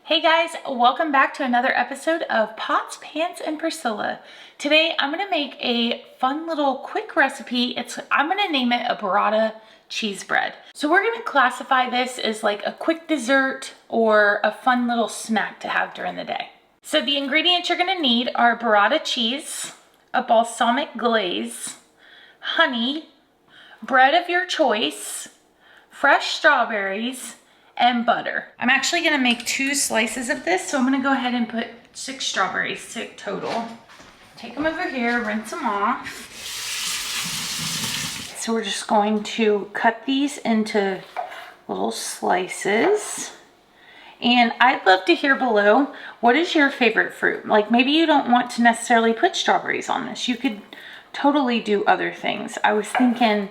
Hey guys, welcome back to another episode of Pots, Pans, and Priscilla. Today I'm going to make a fun little quick recipe. I'm going to name it a burrata cheese bread. So we're going to classify this as like a quick dessert or a fun little snack to have during the day. So the ingredients you're going to need are burrata cheese, a balsamic glaze, honey, bread of your choice, fresh strawberries, and butter. I'm actually gonna make 2 slices of this, so I'm gonna go ahead and put 6 strawberries total. Take them over here, rinse them off. So we're just going to cut these into little slices. And I'd love to hear below, what is your favorite fruit? Like maybe you don't want to necessarily put strawberries on this. You could totally do other things. I was thinking,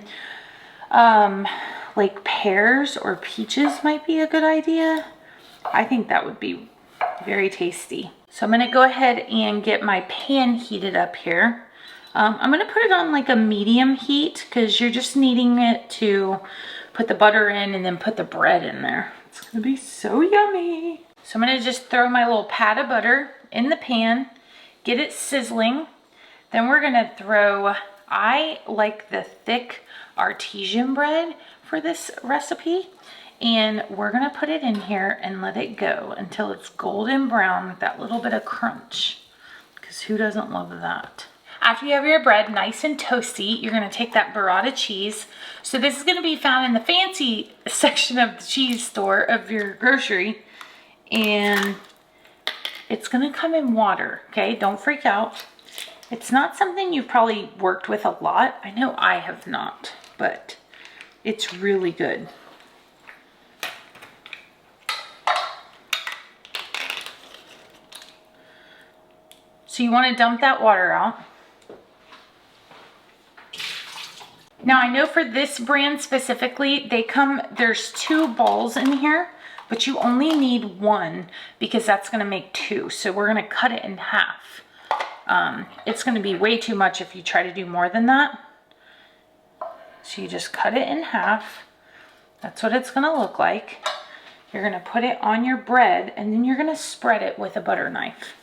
like pears or peaches might be a good idea. I think that would be very tasty. So I'm gonna go ahead and get my pan heated up here. I'm gonna put it on like a medium heat because you're just needing it to put the butter in and then put the bread in there. It's gonna be so yummy. So I'm gonna just throw my little pat of butter in the pan, get it sizzling. Then we're gonna throw, I like the thick artesian bread for this recipe, and we're gonna put it in here and let it go until it's golden brown with that little bit of crunch, because who doesn't love that? After you have your bread nice and toasty, you're gonna take that burrata cheese. So this is gonna be found in the fancy section of the cheese store of your grocery, and it's gonna come in water, okay? Don't freak out. It's not something you've probably worked with a lot. I know I have not, but it's really good. So you want to dump that water out. Now I know for this brand specifically, there's 2 balls in here, but you only need 1 because that's going to make 2. So we're going to cut it in half. It's going to be way too much if you try to do more than that. So you just cut it in half. That's what it's going to look like. You're going to put it on your bread and then you're going to spread it with a butter knife.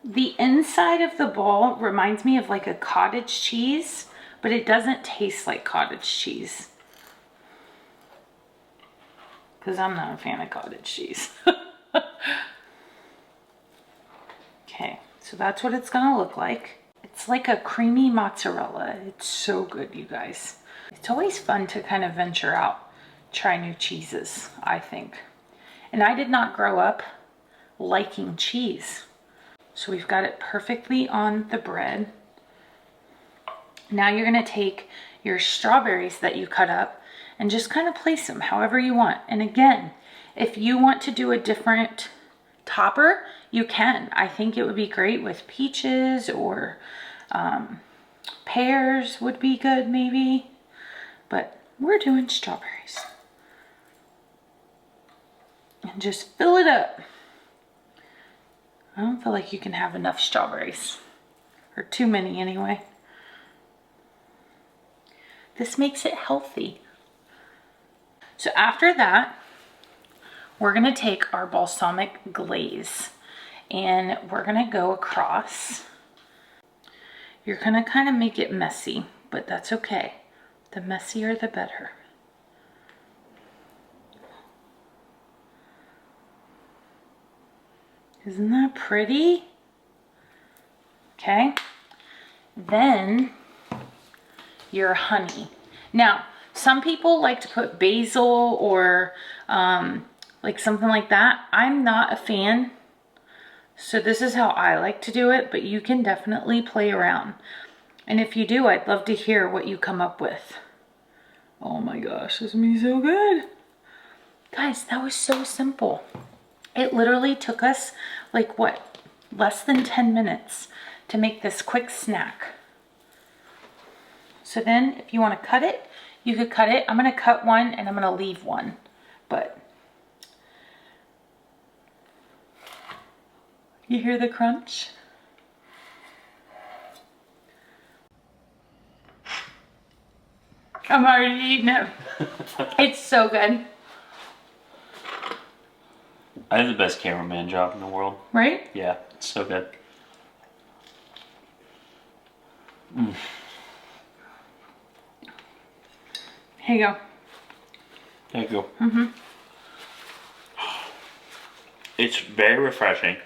The inside of the ball reminds me of like a cottage cheese, but it doesn't taste like cottage cheese, because I'm not a fan of cottage cheese. Okay, so that's what it's gonna look like. It's like a creamy mozzarella. It's so good, you guys. It's always fun to kind of venture out, try new cheeses, I think. And I did not grow up liking cheese. So we've got it perfectly on the bread. Now you're gonna take your strawberries that you cut up and just kind of place them however you want. And again, if you want to do a different topper, you can. I think it would be great with peaches or pears would be good maybe, but we're doing strawberries. And just fill it up. I don't feel like you can have enough strawberries, or too many anyway. This makes it healthy. So after that, we're gonna take our balsamic glaze and we're gonna go across. You're gonna kind of make it messy, but that's okay. The messier, the better. Isn't that pretty? Okay. Then your honey. Now, some people like to put basil or like something like that. I'm not a fan. So this is how I like to do it, but you can definitely play around. And if you do, I'd love to hear what you come up with. Oh my gosh, this is gonna be so good. Guys, that was so simple. It literally took us like what, less than 10 minutes to make this quick snack. So then if you want to cut it, you could cut it. I'm going to cut one and I'm going to leave one, but you hear the crunch? I'm already eating it. It's so good. I have the best cameraman job in the world. Right? Yeah, it's so good. Here you go. There you go. It's very refreshing.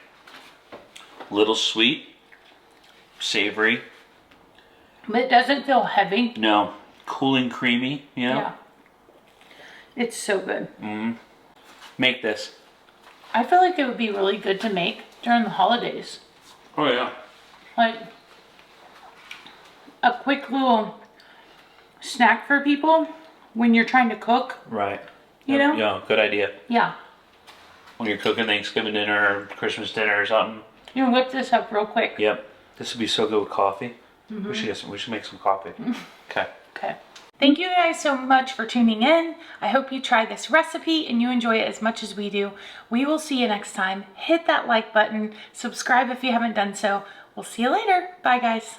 Little sweet, savory. But it doesn't feel heavy. No, cool and creamy, you know? Yeah. It's so good. Make this. I feel like it would be really good to make during the holidays. Oh, yeah. Like a quick little snack for people when you're trying to cook. Right. You know? Yeah, good idea. Yeah. When you're cooking Thanksgiving dinner or Christmas dinner or something. You can whip this up real quick. Yep. This would be so good with coffee. We should make some coffee. Okay. Okay. Thank you guys so much for tuning in. I hope you try this recipe and you enjoy it as much as we do. We will see you next time. Hit that like button. Subscribe if you haven't done so. We'll see you later. Bye, guys.